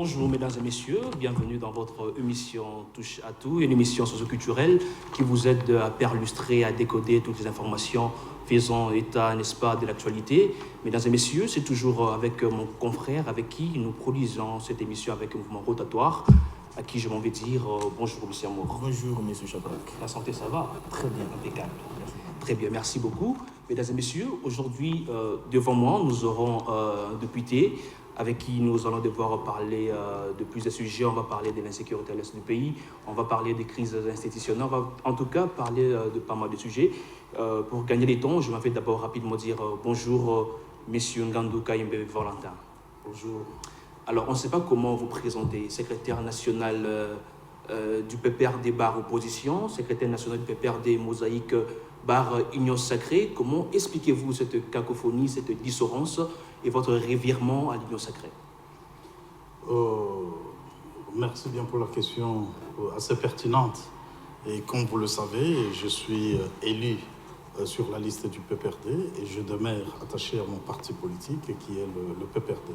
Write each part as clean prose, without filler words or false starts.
Bonjour mesdames et messieurs, bienvenue dans votre émission Touche à tout, une émission socio-culturelle qui vous aide à perlustrer, à décoder toutes les informations faisant état, n'est-ce pas, de l'actualité. Mesdames et messieurs, c'est toujours avec mon confrère avec qui nous produisons cette émission avec un mouvement rotatoire, à qui je m'en vais dire bonjour monsieur Amour. Bonjour monsieur Chapak. La santé ça va? Très bien. Impeccable. Très bien, merci beaucoup. Mesdames et messieurs, aujourd'hui devant moi nous aurons un député avec qui nous allons devoir parler de plusieurs sujets. On va parler de l'insécurité à l'est du pays, on va parler des crises institutionnelles, on va en tout cas parler de pas mal de sujets. Pour gagner les temps, je m'en vais d'abord rapidement dire bonjour, messieurs Ngandou Kayembe Valentin. Bonjour. Alors, on ne sait pas comment vous présenter, secrétaire national du PPRD bar opposition, secrétaire national du PPRD mosaïque bar union sacrée. Comment expliquez-vous cette cacophonie, cette dissonance et votre revirement à l'union sacrée? Merci bien pour la question assez pertinente. Et comme vous le savez, je suis élu sur la liste du PPRD et je demeure attaché à mon parti politique qui est le PPRD.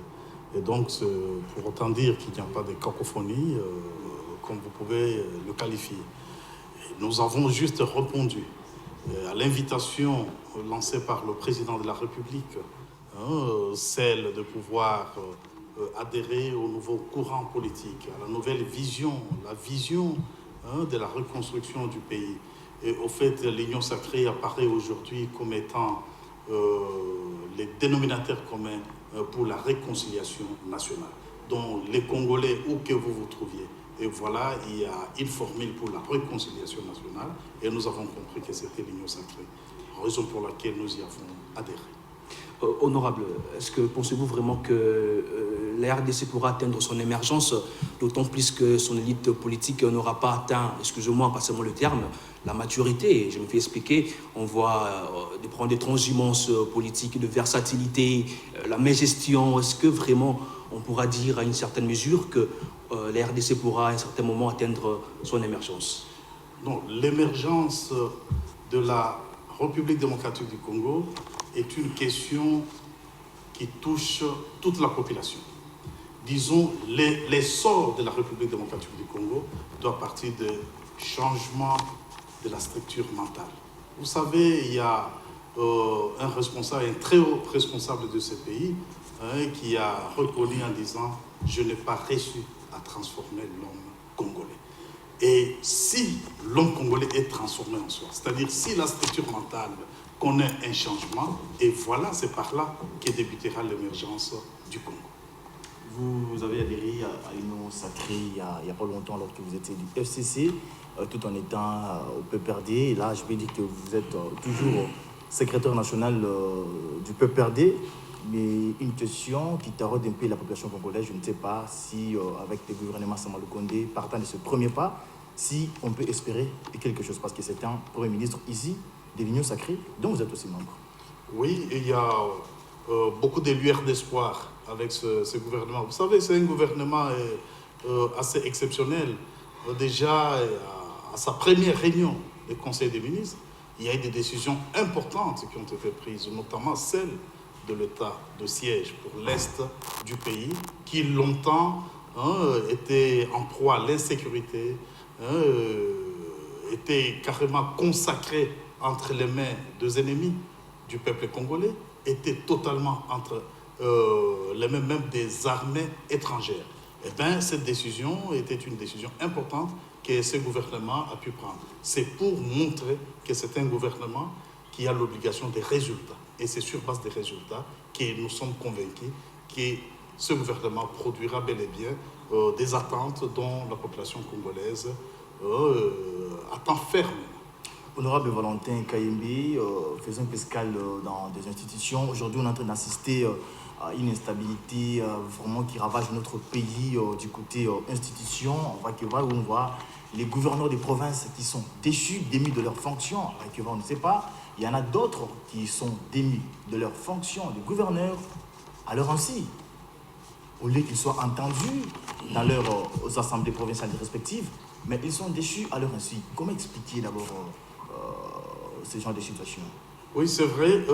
Et donc, pour autant dire qu'il n'y a pas de cacophonie, comme vous pouvez le qualifier. Et nous avons juste répondu à l'invitation lancée par le président de la République, celle de pouvoir adhérer au nouveau courant politique, à la nouvelle vision, la vision de la reconstruction du pays. Et au fait, l'Union sacrée apparaît aujourd'hui comme étant les dénominateurs communs pour la réconciliation nationale, dont les Congolais, où que vous vous trouviez. Et voilà, il y a une formule pour la réconciliation nationale, et nous avons compris que c'était l'Union sacrée, raison pour laquelle nous y avons adhéré. Honorable, est-ce que pensez-vous vraiment que la RDC pourra atteindre son émergence, d'autant plus que son élite politique n'aura pas atteint, excusez-moi, passez-moi le terme, la maturité? Je me fais expliquer, on voit de prendre des transhumances politiques, de versatilité, la mégestion. Est-ce que vraiment on pourra dire à une certaine mesure que la RDC pourra à un certain moment atteindre son émergence? Non, l'émergence de la République démocratique du Congo est une question qui touche toute la population. Disons, l'essor de la République démocratique du Congo doit partir de changement de la structure mentale. Vous savez, il y a un responsable, un très haut responsable de ce pays, qui a reconnu en disant « Je n'ai pas réussi à transformer l'homme congolais ». Et si l'homme congolais est transformé en soi, c'est-à-dire si la structure mentale connaît un changement, et voilà, c'est par là que débutera l'émergence du Congo. Vous avez adhéré à l'Union sacrée il n'y a pas longtemps, alors que vous étiez du FCC, tout en étant au PPRD. Et là, je vais dire que vous êtes toujours secrétaire national du PPRD. Mais une question qui taraude un peu la population congolaise, je ne sais pas si, avec le gouvernement Sama Lukonde, partant de ce premier pas, si on peut espérer quelque chose, parce que c'est un Premier ministre ici, de l'Union sacrée, dont vous êtes aussi membre. Oui, il y a beaucoup de lueurs d'espoir avec ce gouvernement. Vous savez, c'est un gouvernement assez exceptionnel. Déjà, à sa première réunion du Conseil des ministres, il y a eu des décisions importantes qui ont été prises, notamment celle de l'État de siège pour l'Est du pays, qui longtemps était en proie à l'insécurité, était carrément consacré entre les mains des ennemis du peuple congolais, était totalement entre les mains même des armées étrangères. Eh bien, cette décision était une décision importante que ce gouvernement a pu prendre. C'est pour montrer que c'est un gouvernement qui a l'obligation des résultats. Et c'est sur base des résultats que nous sommes convaincus que ce gouvernement produira bel et bien des attentes dont la population congolaise attend ferme. Honorable Valentin Kayembe, faisant une escale dans des institutions. Aujourd'hui, on est en train d'assister à une instabilité vraiment qui ravage notre pays du côté institution. On voit les gouverneurs des provinces qui sont déchus, démis de leurs fonctions. On ne sait pas. Il y en a d'autres qui sont démis de leurs fonctions de gouverneurs à leur ainsi. Au lieu qu'ils soient entendus dans leurs assemblées provinciales respectives, mais ils sont déchus à leur ainsi. Comment expliquer d'abord ce genre de situation? Oui, c'est vrai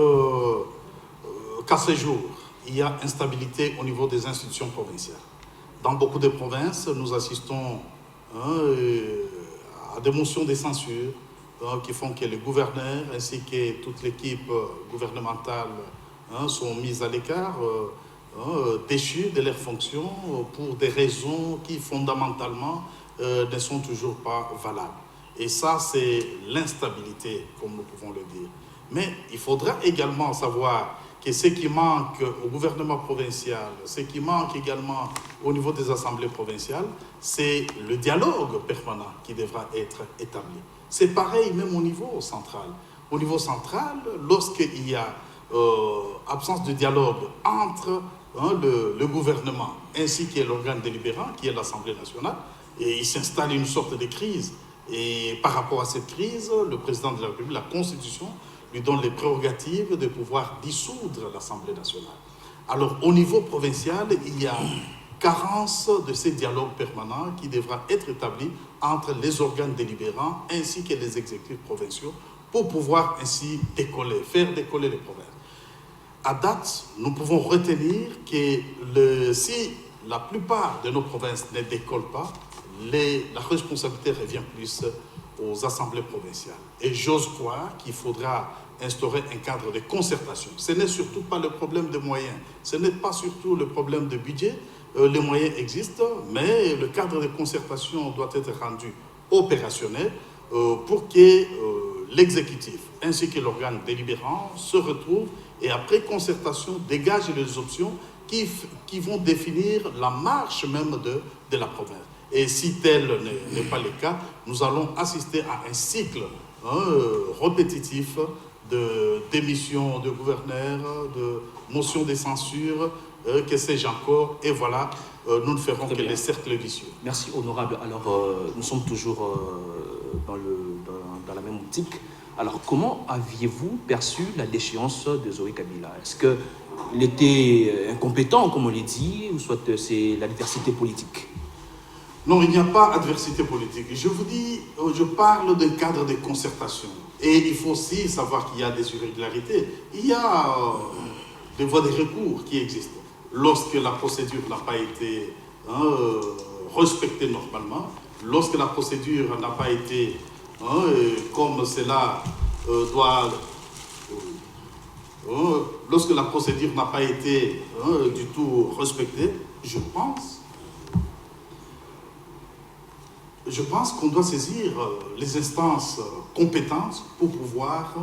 qu'à ce jour, il y a instabilité au niveau des institutions provinciales. dans beaucoup de provinces, nous assistons à des motions de censure qui font que les gouverneurs ainsi que toute l'équipe gouvernementale sont mis à l'écart, déchus de leurs fonctions pour des raisons qui fondamentalement ne sont toujours pas valables. Et ça, c'est l'instabilité, comme nous pouvons le dire. Mais il faudra également savoir que ce qui manque au gouvernement provincial, ce qui manque également au niveau des assemblées provinciales, c'est le dialogue permanent qui devra être établi. C'est pareil même au niveau central. Au niveau central, lorsqu'il y a absence de dialogue entre le gouvernement ainsi que l'organe délibérant, qui est l'Assemblée nationale, et il s'installe une sorte de crise. Et par rapport à cette crise, le président de la République, la Constitution, lui donne les prérogatives de pouvoir dissoudre l'Assemblée nationale. Alors, au niveau provincial, il y a carence de ces dialogues permanents qui devra être établi entre les organes délibérants ainsi que les exécutifs provinciaux pour pouvoir ainsi décoller, faire décoller les provinces. À date, nous pouvons retenir que si la plupart de nos provinces ne décollent pas, la responsabilité revient plus aux assemblées provinciales. Et j'ose croire qu'il faudra instaurer un cadre de concertation. Ce n'est surtout pas le problème de moyens, ce n'est pas surtout le problème de budget. Les moyens existent, mais le cadre de concertation doit être rendu opérationnel pour que l'exécutif ainsi que l'organe délibérant se retrouvent et après concertation dégagent les options qui vont définir la marche même de la province. Et si tel n'est pas le cas, nous allons assister à un cycle répétitif de démission de gouverneurs, de motions de censure, que sais-je encore, et voilà, nous ne ferons que les cercles vicieux. Merci, honorable. Alors, nous sommes toujours dans la même optique. Alors, comment aviez-vous perçu la déchéance de Zoé Kabila? Est-ce qu'il était incompétent, comme on l'a dit, ou soit c'est l'adversité politique? Non, il n'y a pas adversité politique. Je vous dis, je parle d'un cadre de concertation. Et il faut aussi savoir qu'il y a des irrégularités. Il y a des voies de recours qui existent. Lorsque la procédure n'a pas été respectée normalement, lorsque la procédure n'a pas été comme cela doit... lorsque la procédure n'a pas été du tout respectée, je pense qu'on doit saisir les instances compétentes pour pouvoir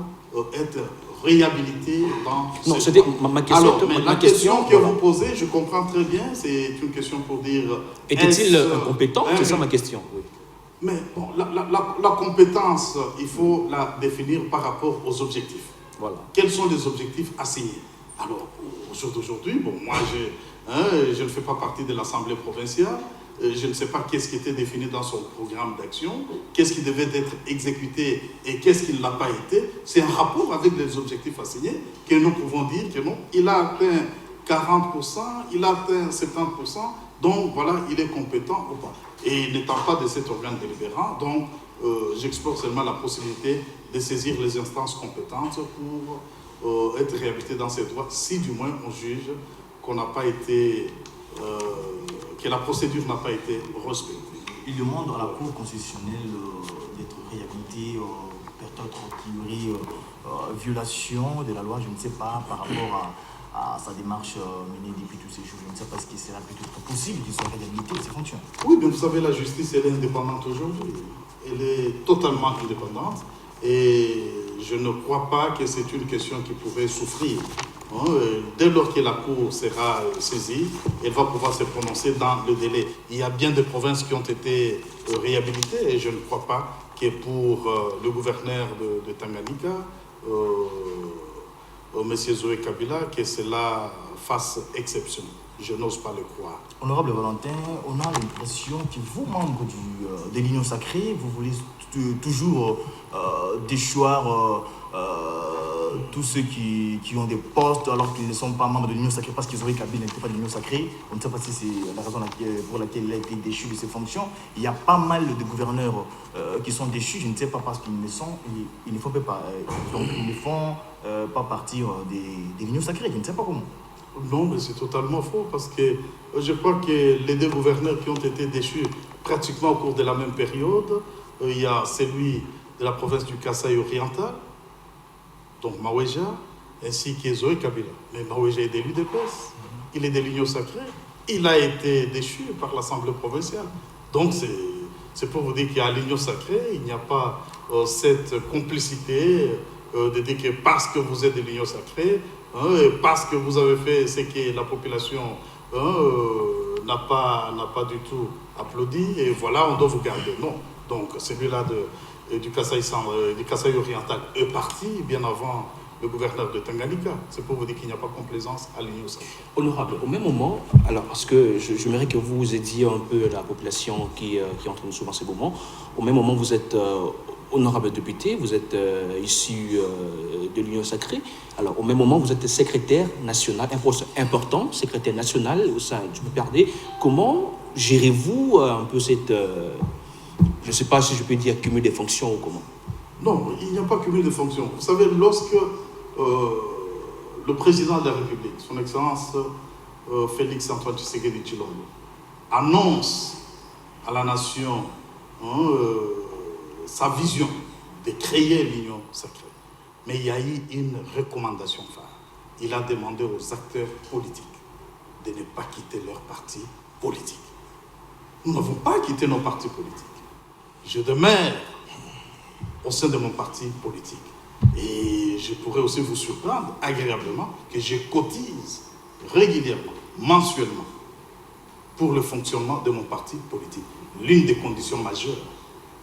être réhabilité dans... Non, c'était ma question. Alors, mais la question que vous posez, je comprends très bien, c'est une question pour dire... Était-il incompétent? C'est ça ma question, oui. Mais bon, la compétence, il faut la définir par rapport aux objectifs. Voilà. Quels sont les objectifs assignés? Alors, au jour d'aujourd'hui, bon, moi, je ne fais pas partie de l'Assemblée provinciale. Je ne sais pas qu'est-ce qui était défini dans son programme d'action, qu'est-ce qui devait être exécuté et qu'est-ce qui ne l'a pas été. C'est un rapport avec les objectifs assignés que nous pouvons dire que non, il a atteint 40%, il a atteint 70%, donc voilà, il est compétent ou pas. Et n'étant pas de cet organe délibérant, donc j'explore seulement la possibilité de saisir les instances compétentes pour être réhabilité dans ses droits, si du moins on juge qu'on n'a pas été... que la procédure n'a pas été respectée. Il demande à la Cour constitutionnelle d'être réhabilité, peut-être qu'il y aurait violation de la loi, je ne sais pas, par rapport à sa démarche menée depuis tous ces jours. Je ne sais pas ce qui sera peut-être possible qu'il soit réhabilité de ses fonctions. Oui, mais vous savez, la justice, elle est indépendante aujourd'hui. Elle est totalement indépendante et je ne crois pas que c'est une question qui pourrait souffrir. Dès lors que la Cour sera saisie, elle va pouvoir se prononcer dans le délai. Il y a bien des provinces qui ont été réhabilitées et je ne crois pas que pour le gouverneur de Tanganyika, M. Zoé Kabila, que cela fasse exception. Je n'ose pas le croire. Honorable Valentin, on a l'impression que vous, membres de l'Union sacrée, vous voulez toujours déchoir tous ceux qui ont des postes alors qu'ils ne sont pas membres de l'Union sacrée parce qu'ils auraient Kabila n'était pas de l'Union sacrée. On ne sait pas si c'est la raison pour laquelle il a été déchu de ses fonctions. Il y a pas mal de gouverneurs qui sont déchus, je ne sais pas parce qu'ils ne sont, ils ne font pas, donc ils ne font pas partir de l'Union sacrée, je ne sais pas comment. Non, mais c'est totalement faux parce que je crois que les deux gouverneurs qui ont été déchus pratiquement au cours de la même période, il y a celui de la province du Kasaï oriental, donc Maweja, ainsi qu'Ezoé Kabila. Mais Maweja est de l'UDPS, il est de l'Union sacrée, il a été déchu par l'Assemblée provinciale. Donc c'est pour vous dire qu'à l'Union sacrée, il n'y a pas cette complicité de dire que parce que vous êtes de l'Union sacrée, parce que vous avez fait ce que la population n'a pas du tout applaudi, et voilà, on doit vous garder. Non. Donc celui-là du Kasaï oriental est parti bien avant le gouverneur de Tanganyika. C'est pour vous dire qu'il n'y a pas complaisance à l'Union sacrée. Honorable, au même moment, alors parce que j'aimerais que vous aidiez un peu la population qui est entre nous souvent ces moments, au même moment vous êtes honorable député, vous êtes issu de l'Union sacrée, alors au même moment vous êtes secrétaire national, un poste important, secrétaire national au sein du PPRD. Comment gérez-vous un peu cette, je ne sais pas si je peux dire cumul des fonctions ou comment? Non, il n'y a pas cumul de fonctions. Vous savez, lorsque le président de la République, son Excellence Félix Antoine Tshisekedi Tshilombo, annonce à la nation sa vision de créer l'Union sacrée, mais il y a eu une recommandation phare. Il a demandé aux acteurs politiques de ne pas quitter leur parti politique. Nous n'avons pas quitté nos partis politiques. Je demeure au sein de mon parti politique. Et je pourrais aussi vous surprendre agréablement que je cotise régulièrement, mensuellement, pour le fonctionnement de mon parti politique. L'une des conditions majeures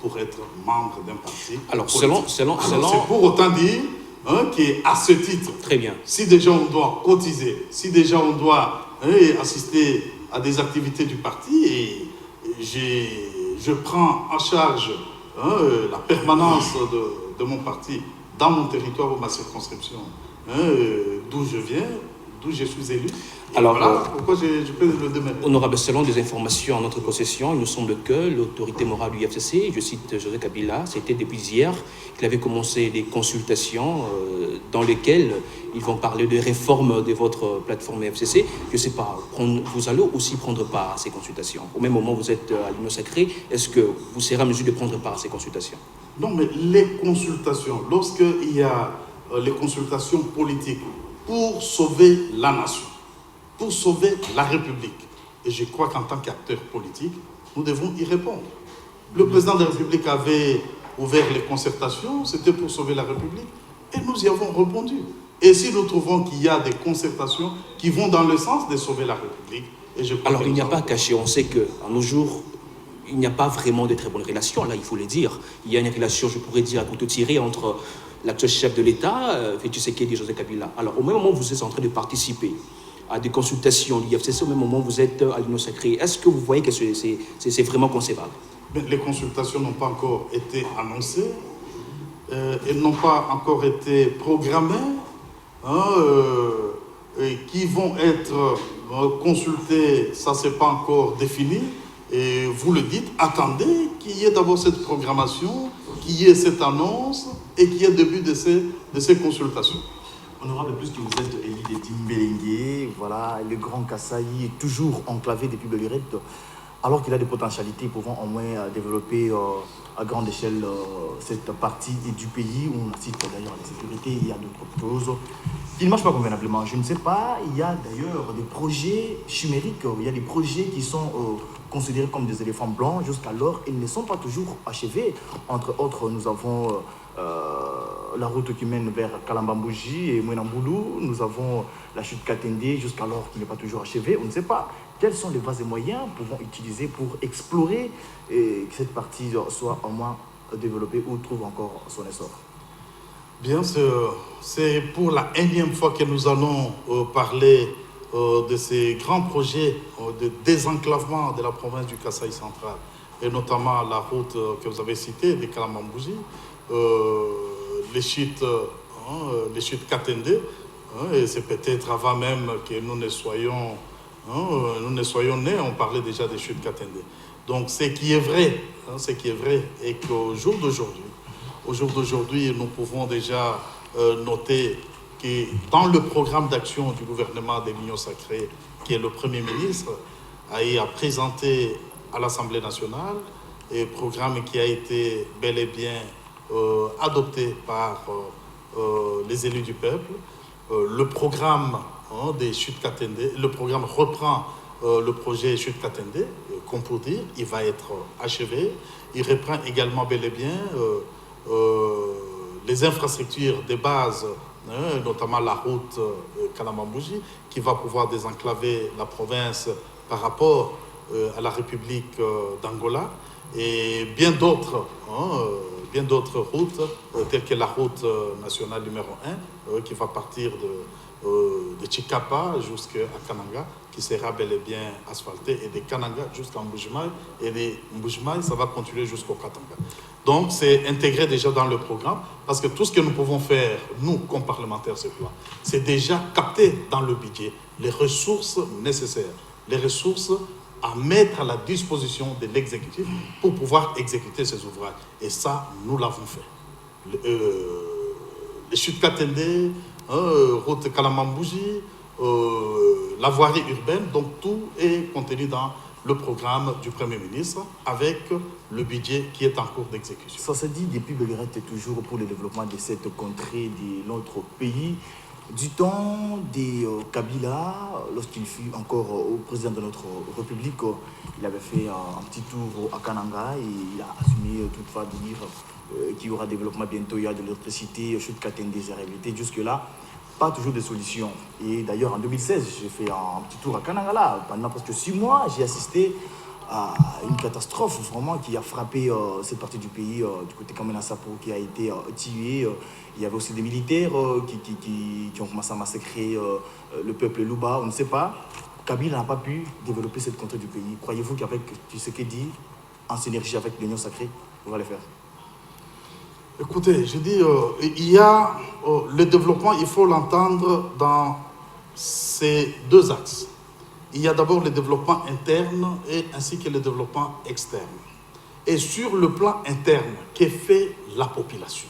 pour être membre d'un parti alors, politique. Selon... C'est pour autant dire qu'à ce titre, très bien. Si déjà on doit cotiser, si déjà on doit assister à des activités du parti, et je prends en charge la permanence de mon parti dans mon territoire ou ma circonscription, d'où je viens, d'où je suis élu. Alors, voilà pourquoi je peux le demander. Honorable, selon des informations en notre possession, il nous semble que l'autorité morale du FCC, je cite José Kabila, c'était depuis hier qu'il avait commencé des consultations dans lesquelles ils vont parler de réforme de votre plateforme FCC. Je ne sais pas, vous allez aussi prendre part à ces consultations. Au même moment où vous êtes à l'Union sacrée, est-ce que vous serez en mesure de prendre part à ces consultations? Non, mais les consultations, lorsqu'il y a les consultations politiques pour sauver la nation, pour sauver la République, et je crois qu'en tant qu'acteur politique, nous devons y répondre. Le président de la République avait ouvert les concertations, c'était pour sauver la République, et nous y avons répondu. Et si nous trouvons qu'il y a des concertations qui vont dans le sens de sauver la République, et je crois alors il n'y a pas caché, on sait qu'en nos jours, il n'y a pas vraiment de très bonnes relations, là il faut le dire. Il y a une relation, je pourrais dire, à couteau tiré entre l'actuel chef de l'État, Félix Tshisekedi et José Kabila. Alors au même moment où vous êtes en train de participer à des consultations de l'IFCC, au même moment où vous êtes à l'Union sacrée, est-ce que vous voyez que c'est vraiment concevable? Les consultations n'ont pas encore été annoncées, elles n'ont pas encore été programmées, et qui vont être consultées, ça c'est pas encore défini. Et vous le dites, attendez qu'il y ait d'abord cette programmation, qu'il y ait cette annonce et qu'il y ait le début de ces consultations. Honorable, plus que vous êtes élu de Timbelengue, voilà, le Grand Kasaï est toujours enclavé depuis Belirette, alors qu'il a des potentialités pouvant au moins développer à grande échelle cette partie du pays où on cite d'ailleurs la sécurité, il y a d'autres choses qui ne marchent pas convenablement. Je ne sais pas, il y a d'ailleurs des projets chimériques, il y a des projets qui sont considérés comme des éléphants blancs jusqu'alors, ils ne sont pas toujours achevés. Entre autres, nous avons la route qui mène vers Kalambambouji et Mwenamboulou, nous avons la chute Katende jusqu'alors qui n'est pas toujours achevée. On ne sait pas quels sont les voies et moyens pouvant utiliser pour explorer et que cette partie soit au moins développée ou trouve encore son essor. Bien sûr, c'est pour la énième fois que nous allons parler de ces grands projets de désenclavement de la province du Kasaï central, et notamment la route que vous avez citée de Kalambambouji, les chutes Katende, et c'est peut-être avant même que nous ne soyons nés, on parlait déjà des chutes Katende. Donc ce qui est vrai est qu'au jour d'aujourd'hui, nous pouvons déjà noter qui, dans le programme d'action du gouvernement de l'Union sacrée, qui est le Premier ministre, a présenté à l'Assemblée nationale, un programme qui a été bel et bien adopté par les élus du peuple. Le programme des Chutes Katende, le programme reprend le projet Chutes Katende, comme pour dire, il va être achevé. Il reprend également bel et bien les infrastructures de base, notamment la route Kalamambouji, qui va pouvoir désenclaver la province par rapport à la République d'Angola, et bien d'autres routes, telles que la route nationale numéro 1, qui va partir de Chikapa jusqu'à Kananga, qui sera bel et bien asphaltée, et de Kananga jusqu'à Mbujimai, et de Mbujimai, ça va continuer jusqu'au Katanga. Donc, c'est intégré déjà dans le programme, parce que tout ce que nous pouvons faire, nous, comme parlementaires, c'est déjà capter dans le budget les ressources nécessaires, les ressources à mettre à la disposition de l'exécutif pour pouvoir exécuter ces ouvrages. Et ça, nous l'avons fait. Les Chutes Katende, route Kalamambouji, la voirie urbaine, donc tout est contenu dans le programme du Premier ministre avec le budget qui est en cours d'exécution. Ça se dit depuis Belgrade toujours pour le développement de cette contrée de notre pays. Du temps de Kabila, lorsqu'il fut encore au président de notre République, il avait fait un petit tour à Kananga et il a assumé toutefois de dire qu'il y aura développement bientôt, il y a de l'électricité, Chutes Katende des réhabilités. Jusque-là, pas toujours de solutions. Et d'ailleurs, en 2016, j'ai fait un petit tour à Kananga là. Pendant presque 6 mois, j'ai assisté à une catastrophe vraiment qui a frappé cette partie du pays, du côté Kamena Sapo, qui a été tué. Il y avait aussi des militaires qui ont commencé à massacrer le peuple Luba. On ne sait pas. Kabila n'a pas pu développer cette contrée du pays. Croyez-vous qu'avec Tshisekedi, en synergie avec l'Union sacrée, on va le faire? Écoutez, je dis, il y a le développement, il faut l'entendre dans ces deux axes. Il y a d'abord le développement interne ainsi que le développement externe. Et sur le plan interne, que fait la population?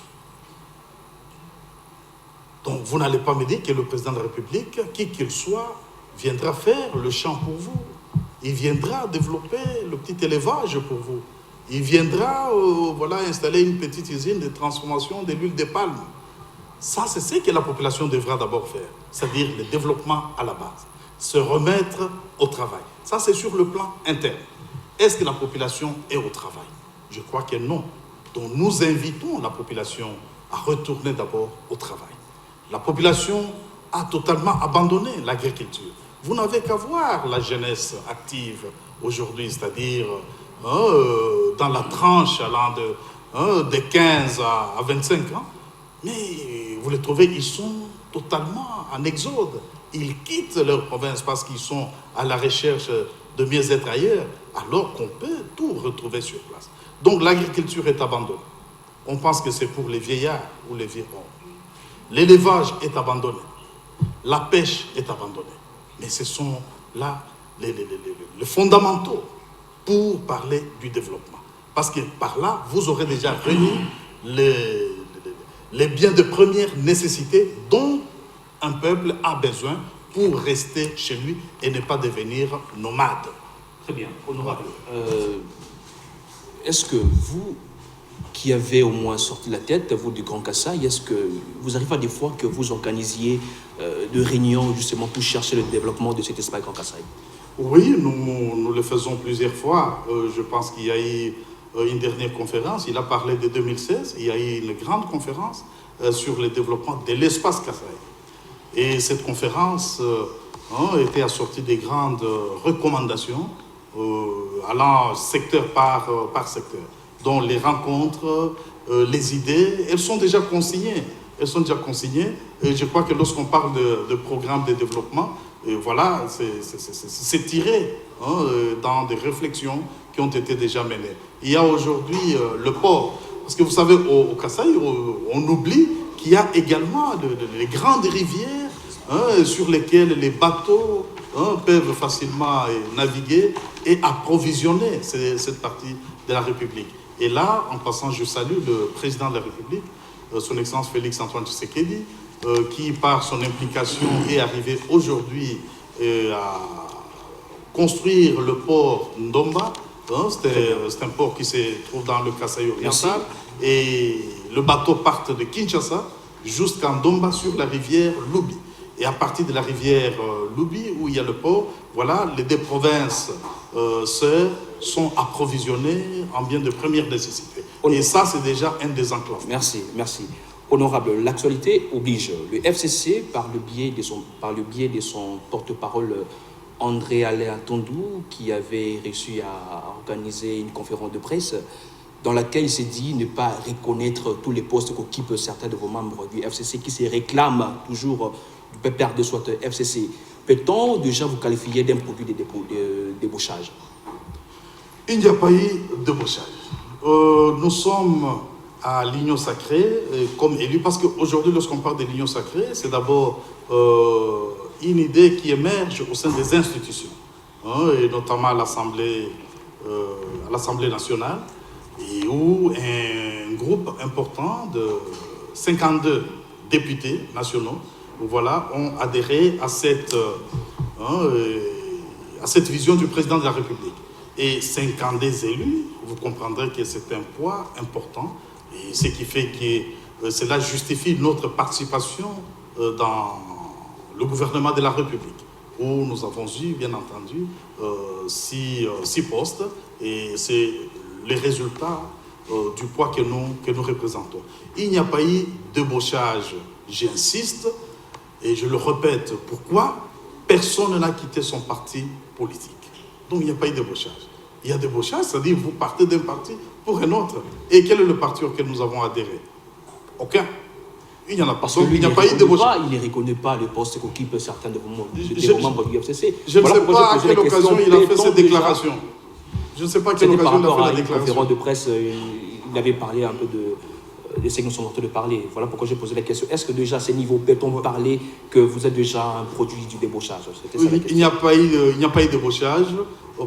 Donc, vous n'allez pas me dire que le président de la République, qui qu'il soit, viendra faire le champ pour vous. Il viendra développer le petit élevage pour vous. Il viendra installer une petite usine de transformation de l'huile de palme. Ça, c'est ce que la population devra d'abord faire, c'est-à-dire le développement à la base, se remettre au travail. Ça, c'est sur le plan interne. Est-ce que la population est au travail? Je crois que non. Donc, nous invitons la population à retourner d'abord au travail. La population a totalement abandonné l'agriculture. Vous n'avez qu'à voir la jeunesse active aujourd'hui, c'est-à-dire dans la tranche allant de 15 à 25 ans. Mais vous les trouvez, ils sont totalement en exode. Ils quittent leur province parce qu'ils sont à la recherche de mieux-être ailleurs, alors qu'on peut tout retrouver sur place. Donc l'agriculture est abandonnée. On pense que c'est pour les vieillards ou les vieux hommes. L'élevage est abandonné. La pêche est abandonnée. Mais ce sont là les fondamentaux pour parler du développement. Parce que par là, vous aurez déjà réuni les biens de première nécessité dont un peuple a besoin pour rester chez lui et ne pas devenir nomade. Très bien, honorable. Est-ce que vous, qui avez au moins sorti la tête, vous du Grand Kassai, est-ce que vous arrivez à des fois que vous organisiez de réunions justement pour chercher le développement de cet espace Grand Kassai? Oui, nous le faisons plusieurs fois. Je pense qu'il y a eu une dernière conférence, il a parlé de 2016, il y a eu une grande conférence sur le développement de l'espace Kassai. Et cette conférence était assortie des grandes recommandations allant secteur par secteur, dont les rencontres, les idées, elles sont déjà consignées. Elles sont déjà consignées. Et je crois que lorsqu'on parle de programme de développement, voilà, c'est tiré dans des réflexions qui ont été déjà menées. Il y a aujourd'hui le port. Parce que vous savez, au Kassai, on oublie qu'il y a également les grandes rivières sur lesquelles les bateaux peuvent facilement naviguer et approvisionner cette partie de la République. Et là, en passant, je salue le président de la République, son Excellence Félix Antoine Tshisekedi, qui, par son implication, est arrivé aujourd'hui à construire le port Ndomba. Hein, c'est un port qui se trouve dans le Kasaï oriental. Et le bateau part de Kinshasa jusqu'à Ndomba sur la rivière Loubi. Et à partir de la rivière Loubi, où il y a le port, voilà, les deux provinces sœurs sont approvisionnées en biens de première nécessité. Et ça, c'est déjà un des enclaves. Merci, merci. Honorable, l'actualité oblige. Le FCC, par le biais de son porte-parole André Alain Tondou, qui avait réussi à organiser une conférence de presse dans laquelle il s'est dit ne pas reconnaître tous les postes qu'occupent certains de vos membres du FCC qui se réclament toujours du PPRD, soit FCC. Peut-on déjà vous qualifier d'un produit de débauchage? Il n'y a pas eu de débauchage. Nous sommes à l'Union sacrée comme élus, parce qu'aujourd'hui, lorsqu'on parle de l'Union sacrée, c'est d'abord une idée qui émerge au sein des institutions, hein, et notamment à l'Assemblée nationale, et où un groupe important de 52 députés nationaux, voilà, ont adhéré à cette vision du président de la République. Et 50 élus, vous comprendrez que c'est un poids important, et ce qui fait que cela justifie notre participation dans le gouvernement de la République, où nous avons eu, bien entendu, 6 postes, et c'est les résultats du poids que nous représentons. Il n'y a pas eu de débauchage, j'insiste, et je le répète, pourquoi? Personne n'a quitté son parti politique. Donc il n'y a pas eu de débauchage. Il y a débauchage, c'est-à-dire vous partez d'un parti pour un autre. Et quel est le parti auquel nous avons adhéré? Aucun. Il n'y en a pas. Il n'y a pas eu de débauchage. Il ne reconnaît pas les postes qu'occupent certains de vos membres du FCC. Je ne sais pas à quelle occasion il a fait cette déclaration. Je ne sais pas à quelle occasion il a fait la déclaration. Conférence de presse, il avait parlé un peu de ce que nous sommes en train de parler. Voilà pourquoi j'ai posé la question. Est-ce que déjà à ce niveau, peut-on parler que vous êtes déjà un produit du débauchage? Oui, il n'y a pas eu de débauchage,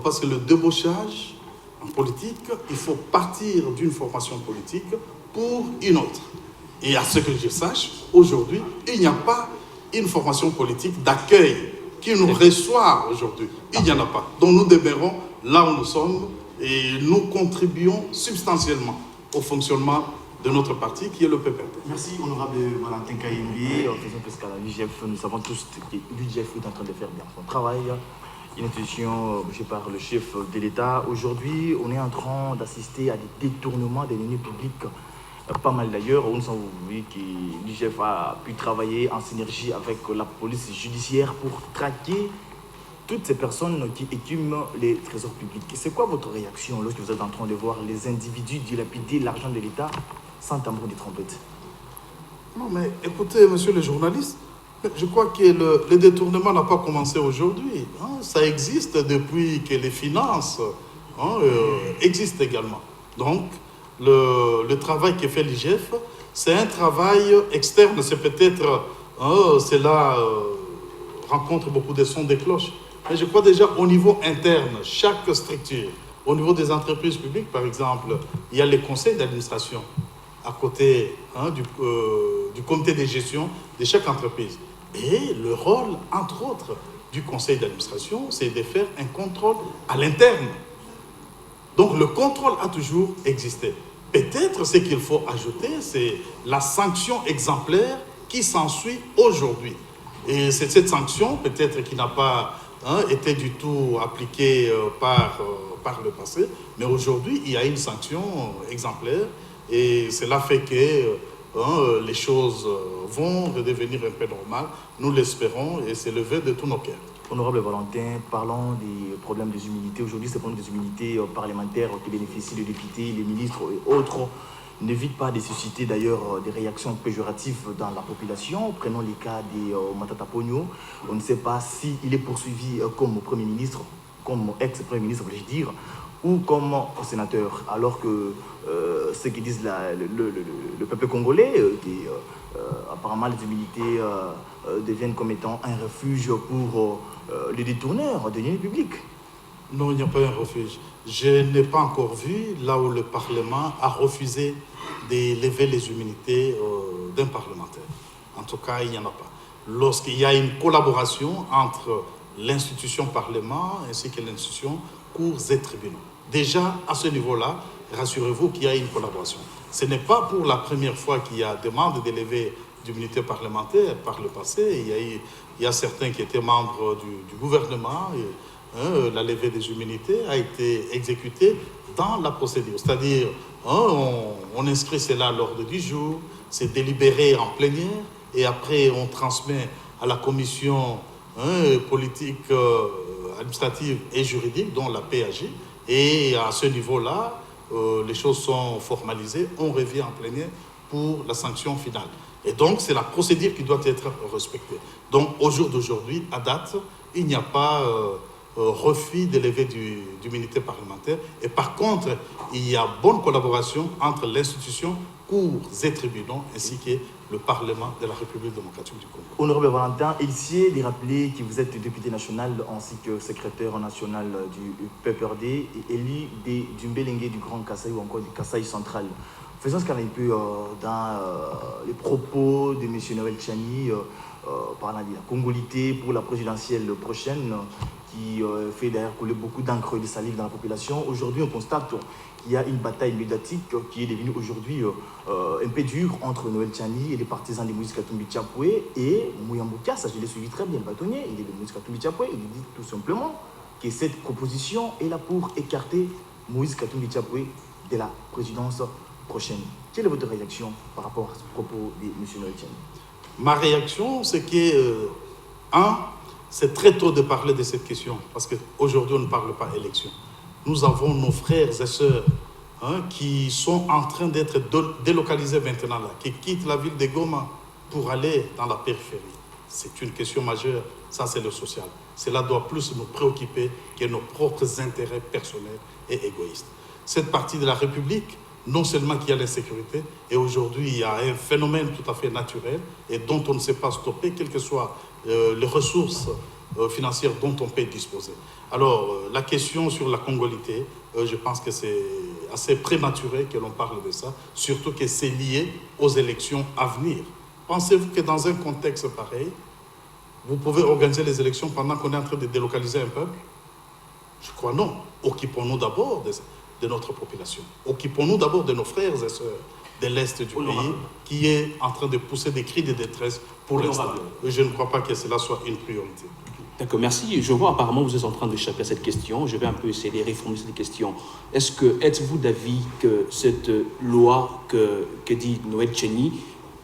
parce que le débauchage en politique, il faut partir d'une formation politique pour une autre. Et à ce que je sache, aujourd'hui, il n'y a pas une formation politique d'accueil qui nous reçoit aujourd'hui. Il n'y en a pas. Donc nous demeurons là où nous sommes et nous contribuons substantiellement au fonctionnement de notre parti qui est le PPRD. Merci, honorable Valentin Kayembi. Faisons presque à la l'UGF. Nous savons tous que l'UGF est en train de faire bien son travail. Une institution dirigée par le chef de l'État. Aujourd'hui, on est en train d'assister à des détournements des deniers publics. Pas mal d'ailleurs, où nous avons vu que l'UGF a pu travailler en synergie avec la police judiciaire pour traquer toutes ces personnes qui écument les trésors publics. C'est quoi votre réaction lorsque vous êtes en train de voir les individus dilapider l'argent de l'État sans tambour ni trompette? Non, mais écoutez, monsieur le journaliste, je crois que le détournement n'a pas commencé aujourd'hui. Hein, ça existe depuis que les finances existent également. Donc, le travail que fait l'IGF, c'est un travail externe. C'est peut-être, cela rencontre beaucoup de sons de cloches. Mais je crois déjà au niveau interne, chaque structure, au niveau des entreprises publiques, par exemple, il y a les conseils d'administration à côté du comité de gestion de chaque entreprise. Et le rôle, entre autres, du conseil d'administration, c'est de faire un contrôle à l'interne. Donc le contrôle a toujours existé. Peut-être ce qu'il faut ajouter, c'est la sanction exemplaire qui s'ensuit aujourd'hui. Et c'est cette sanction, peut-être qui n'a pas été du tout appliquée par le passé, mais aujourd'hui, il y a une sanction exemplaire et cela fait que les choses vont redevenir un peu normales. Nous l'espérons et c'est le vœu de tous nos cœurs. Honorable Valentin, parlons des problèmes des immunités. Aujourd'hui, ces problèmes des immunités parlementaires qui bénéficient des députés, les ministres et autres n'évitent pas de susciter d'ailleurs des réactions péjoratives dans la population. Prenons les cas des Matata Pogno. On ne sait pas s'il est poursuivi comme Premier ministre, comme ex-Premier ministre, voulais-je dire, ou comme sénateur, alors que ceux qui disent le peuple congolais, apparemment les immunités deviennent comme étant un refuge pour les détourneurs de deniers publics. Non, il n'y a pas un refuge. Je n'ai pas encore vu là où le Parlement a refusé de lever les immunités d'un parlementaire. En En tout cas, il n'y en a pas. Lorsqu'il y a une collaboration entre l'institution Parlement ainsi que l'institution cours et tribunaux. Déjà, à ce niveau-là, rassurez-vous qu'il y a une collaboration. Ce n'est pas pour la première fois qu'il y a demande d'élever d'immunité parlementaire. Par le passé, il y a certains qui étaient membres du gouvernement. Et, la levée des immunités a été exécutée dans la procédure. C'est-à-dire, on inscrit cela à l'ordre du jour, c'est délibéré en plénière, et après on transmet à la commission politique, administrative et juridique, dont la PAG, et à ce niveau-là, les choses sont formalisées, on revient en plénière pour la sanction finale. Et donc, c'est la procédure qui doit être respectée. Donc, au jour d'aujourd'hui, à date, il n'y a pas refus d'élever d'immunité parlementaire. Et par contre, il y a bonne collaboration entre l'institution, cours et tribunaux, ainsi que le Parlement de la République démocratique du Congo. Honorable Valentin, ici, de rappeler que vous êtes député national ainsi que secrétaire national du PPRD et élu du Mbelenge du Grand Kasaï ou encore du Kasaï central. Faisons ce qu'on a un peu dans les propos de M. Noël Tchani parlant de la congolité pour la présidentielle prochaine qui fait d'ailleurs couler beaucoup d'encre et de salive dans la population. Aujourd'hui, on constate qu'il y a une bataille médiatique qui est devenue aujourd'hui un peu dure entre Noël Tchani et les partisans de Moïse Katumbi Tchapoué et Mouyambouka. Ça, je l'ai suivi très bien, le bâtonnier. Il est de Moïse Katumbi Tchapoué. Il dit tout simplement que cette proposition est là pour écarter Moïse Katumbi Tchapoué de la présidence prochaine. Quelle est votre réaction par rapport à ce propos de M. Noël Tchani? Ma réaction, c'est que, c'est très tôt de parler de cette question, parce qu'aujourd'hui, on ne parle pas élection. Nous avons nos frères et sœurs qui sont en train d'être délocalisés maintenant, là, qui quittent la ville de Goma pour aller dans la périphérie. C'est une question majeure, ça c'est le social. Cela doit plus nous préoccuper que nos propres intérêts personnels et égoïstes. Cette partie de la République, non seulement qu'il y a l'insécurité, et aujourd'hui il y a un phénomène tout à fait naturel et dont on ne sait pas stopper, quelles que soient les ressources financières dont on peut disposer. Alors, la question sur la congolité, je pense que c'est assez prématuré que l'on parle de ça, surtout que c'est lié aux élections à venir. Pensez-vous que dans un contexte pareil, vous pouvez organiser les élections pendant qu'on est en train de délocaliser un peuple? Je crois non. Occupons-nous d'abord de notre population. Occupons-nous d'abord de nos frères et sœurs de l'Est du pays qui est en train de pousser des cris de détresse pour l'instant. Je ne crois pas que cela soit une priorité. D'accord, merci. Je vois apparemment que vous êtes en train d'échapper à cette question. Je vais un peu essayer de réformer cette question. Êtes-vous d'avis que cette loi que dit Noël Tchani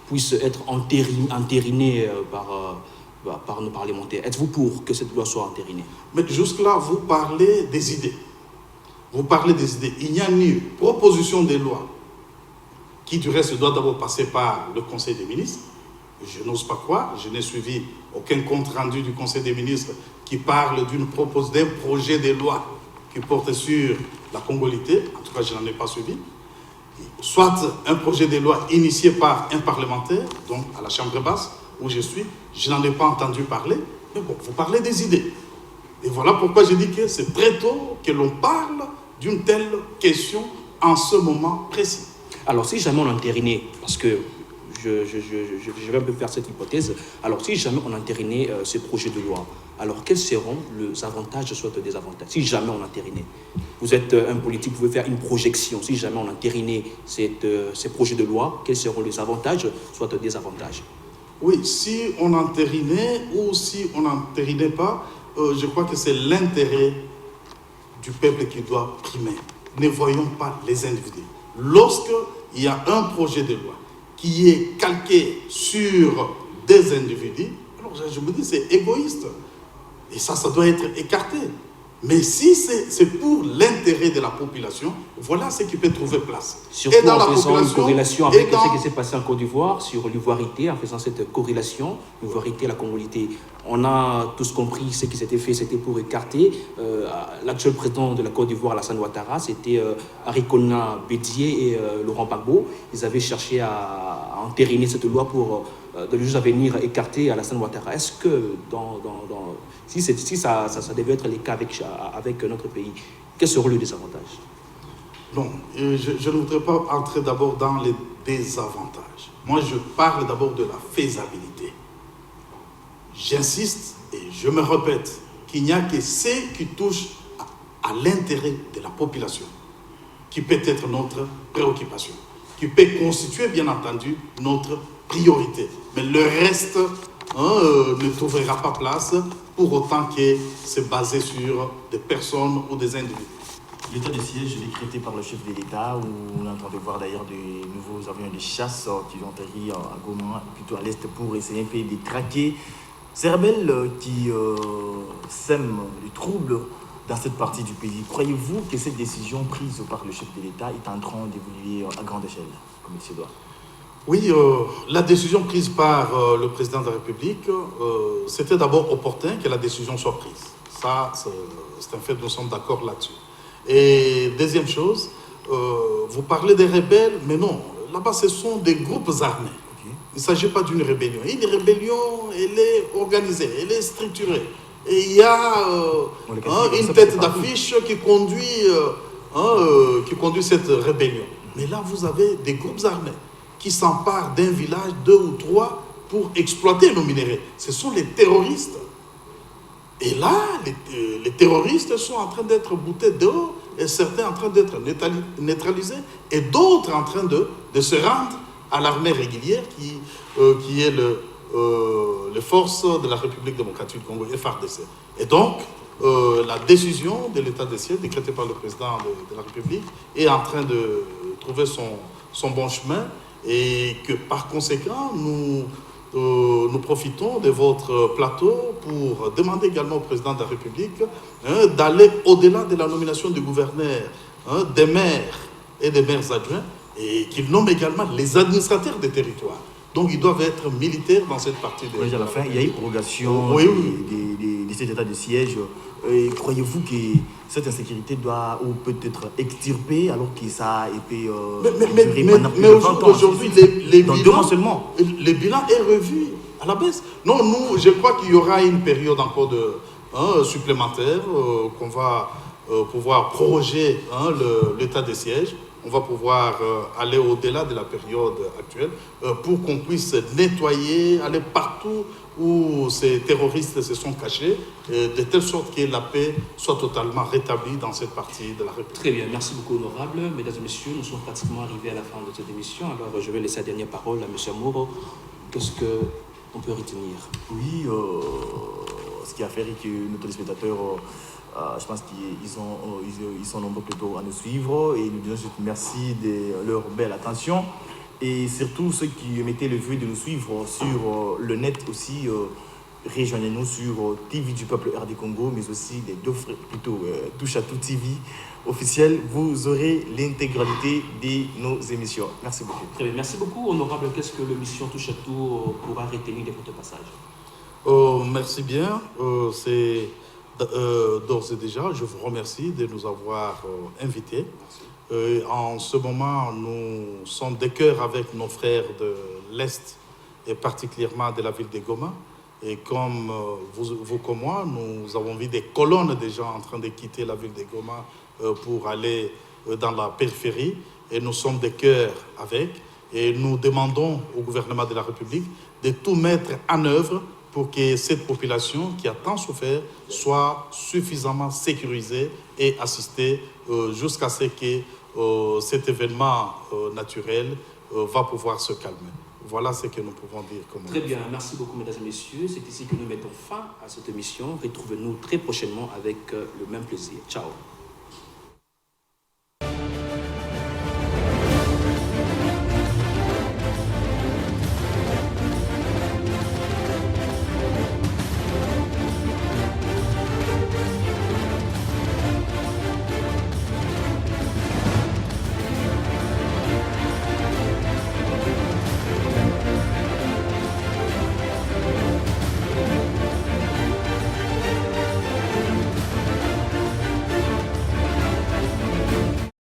puisse être entérinée par nos parlementaires? Êtes-vous pour que cette loi soit entérinée? Mais jusque-là, vous parlez des idées. Vous parlez des idées. Il n'y a ni proposition de loi qui, du reste, doit d'abord passer par le Conseil des ministres. Je n'ose pas croire. Je n'ai suivi aucun compte rendu du Conseil des ministres qui parle d'un projet de loi qui porte sur la congolité. En tout cas, je n'en ai pas suivi. Soit un projet de loi initié par un parlementaire, donc à la Chambre basse, où je suis, je n'en ai pas entendu parler. Mais bon, vous parlez des idées. Et voilà pourquoi je dis que c'est très tôt que l'on parle d'une telle question en ce moment précis. Alors, si jamais on entérinait, parce que je vais un peu faire cette hypothèse, alors si jamais on entérinait ce projet de loi, alors quels seront les avantages, soit les désavantages, si jamais on entérinait? Vous êtes un politique, vous pouvez faire une projection, si jamais on entérinait ces projets de loi, quels seront les avantages, soit les désavantages? Oui, si on entérinait ou si on n'entérinait pas, je crois que c'est l'intérêt du peuple qui doit primer. Ne voyons pas les individus. Lorsqu'il y a un projet de loi qui est calqué sur des individus, alors je me dis c'est égoïste. Et ça doit être écarté. Mais si c'est pour l'intérêt de la population, voilà ce qui peut trouver place. Surtout et dans en faisant une corrélation avec ce qui s'est passé en Côte d'Ivoire sur l'ivoirité, en faisant cette corrélation, l'ivoirité et la congolité. On a tous compris ce qui s'était fait, c'était pour écarter l'actuel président de la Côte d'Ivoire, Alassane Ouattara, c'était Arikona Bédié et Laurent Gbagbo. Ils avaient cherché à entériner cette loi pour, de les jours à venir, écarter Alassane Ouattara. Est-ce que si ça devait être le cas avec notre pays, quels seront les désavantages? Non, je ne voudrais pas entrer d'abord dans les désavantages. Moi, je parle d'abord de la faisabilité. J'insiste et je me répète qu'il n'y a que ce qui touche à l'intérêt de la population qui peut être notre préoccupation, qui peut constituer bien entendu notre priorité. Mais le reste ne trouvera pas place pour autant que c'est basé sur des personnes ou des individus. L'état de siège décrété par le chef de l'État, où on est en train de voir d'ailleurs des nouveaux avions de chasse qui ont atterri à Goma, plutôt à l'est, pour essayer un peu de traquer ces rebelles qui sèment les troubles dans cette partie du pays. Croyez-vous que cette décision prise par le chef de l'État est en train d'évoluer à grande échelle, comme il se doit? Oui, la décision prise par le président de la République, c'était d'abord opportun que la décision soit prise. Ça, c'est un fait, nous sommes d'accord là-dessus. Et deuxième chose, vous parlez des rebelles, mais non, là-bas ce sont des groupes armés. Okay. Il ne s'agit pas d'une rébellion. Une rébellion, elle est organisée, elle est structurée. Et il y a une tête d'affiche qui conduit cette rébellion. Mais là, vous avez des groupes armés qui s'emparent d'un village, 2 ou 3, pour exploiter nos minéraux. Ce sont les terroristes. Et là, les terroristes sont en train d'être boutés dehors, et certains en train d'être neutralisés, et d'autres en train de se rendre à l'armée régulière qui est les forces de la République démocratique du Congo, FARDC. Et donc, la décision de l'état de siège décrétée par le président de la République est en train de trouver son bon chemin, et que par conséquent, nous profitons de votre plateau pour demander également au président de la République d'aller au-delà de la nomination du gouverneur, des maires et des maires adjoints, et qu'il nomme également les administrateurs des territoires. Donc, ils doivent être militaires dans cette partie. À la fin, il y a une prorogation de cet état de siège. Croyez-vous que cette insécurité doit ou peut être extirpée alors que ça a été mais aujourd'hui, les bilans est revu à la baisse. Non, nous, je crois qu'il y aura une période encore supplémentaire qu'on va pouvoir proroger l'état de siège. On va pouvoir aller au-delà de la période actuelle pour qu'on puisse nettoyer, aller partout où ces terroristes se sont cachés, de telle sorte que la paix soit totalement rétablie dans cette partie de la République. Très bien, merci beaucoup, honorable. Mesdames et messieurs, nous sommes pratiquement arrivés à la fin de cette émission. Alors, je vais laisser la dernière parole à M. Amour. Qu'est-ce qu'on peut retenir? Oui, ce qui a fait que nos téléspectateurs... je pense qu'ils sont nombreux plutôt à nous suivre et nous disons merci de leur belle attention. Et surtout ceux qui mettaient le vœu de nous suivre sur le net aussi, rejoignez-nous sur TV du Peuple RD Congo, mais aussi les deux frères, plutôt Touche à Tout TV officiel. Vous aurez l'intégralité de nos émissions. Merci beaucoup. Très bien, merci beaucoup, honorable. Qu'est-ce que l'émission Touche à Tout pourra retenir de votre passage? Merci bien. C'est d'ores et déjà, je vous remercie de nous avoir invités. En ce moment, nous sommes de cœur avec nos frères de l'Est et particulièrement de la ville de Goma. Et comme vous comme moi, nous avons vu des colonnes de gens en train de quitter la ville de Goma pour aller dans la périphérie. Et nous sommes de cœur avec. Et nous demandons au gouvernement de la République de tout mettre en œuvre pour que cette population qui a tant souffert soit suffisamment sécurisée et assistée jusqu'à ce que cet événement naturel va pouvoir se calmer. Voilà ce que nous pouvons dire. Très bien, merci beaucoup mesdames et messieurs. C'est ici que nous mettons fin à cette émission. Retrouvez-nous très prochainement avec le même plaisir. Ciao.